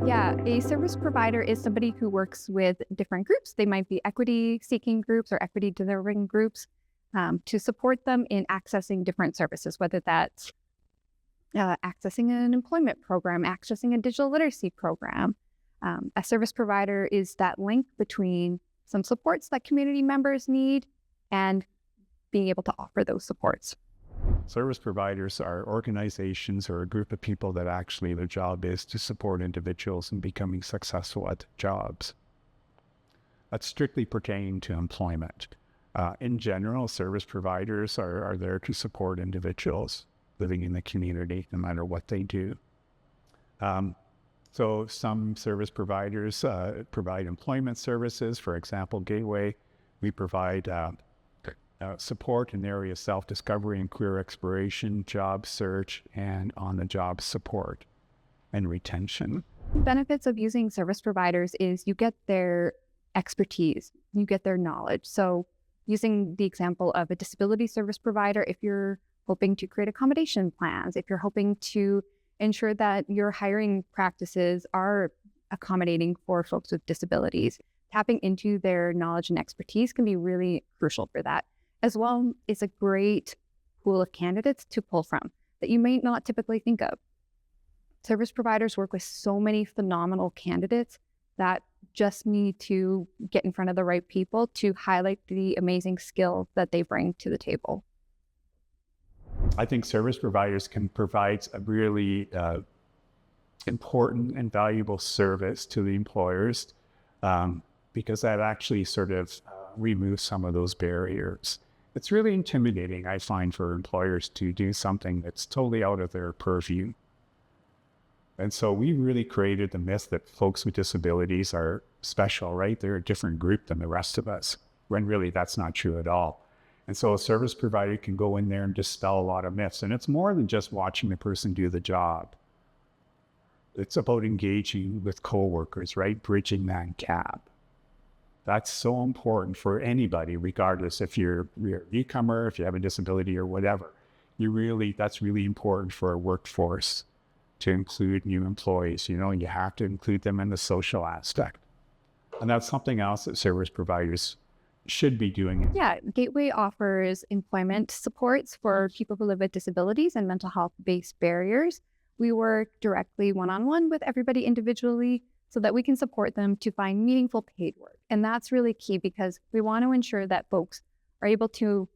Yeah, a service provider is somebody who works with different groups. They might be equity-seeking groups or equity-deserving groups to support them in accessing different services, whether that's accessing an employment program, accessing a digital literacy program. A service provider is that link between some supports that community members need and being able to offer those supports. Service providers are organizations or a group of people that actually their job is to support individuals in becoming successful at jobs. That's strictly pertaining to employment. In general, service providers are there to support individuals living in the community, no matter what they do. So some service providers provide employment services. For example, Gateway, we provide support in the area of self-discovery and career exploration, job search, and on-the-job support and retention. Benefits of using service providers is you get their expertise, you get their knowledge. So using the example of a disability service provider, if you're hoping to create accommodation plans, if you're hoping to ensure that your hiring practices are accommodating for folks with disabilities, tapping into their knowledge and expertise can be really crucial for that. As well, it's a great pool of candidates to pull from that you may not typically think of. Service providers work with so many phenomenal candidates that just need to get in front of the right people to highlight the amazing skills that they bring to the table. I think service providers can provide a really important and valuable service to the employers because that actually sort of removes some of those barriers. It's really intimidating, I find, for employers to do something that's totally out of their purview. And so we really created the myth that folks with disabilities are special, right? They're a different group than the rest of us, when really that's not true at all. And so a service provider can go in there and dispel a lot of myths. And it's more than just watching the person do the job. It's about engaging with coworkers, right? Bridging that gap. That's so important for anybody, regardless if you're a newcomer, if you have a disability or whatever. That's really important for a workforce to include new employees. You know, you have to include them in the social aspect. And that's something else that service providers should be doing. Yeah, Gateway offers employment supports for people who live with disabilities and mental health-based barriers. We work directly one-on-one with everybody individually so that we can support them to find meaningful paid work. And that's really key because we want to ensure that folks are able to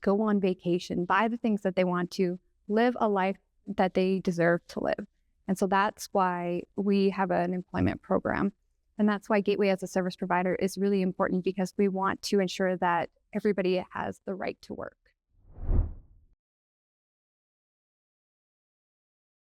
go on vacation, buy the things that they want to, live a life that they deserve to live. And so that's why we have an employment program. And that's why Gateway as a service provider is really important because we want to ensure that everybody has the right to work.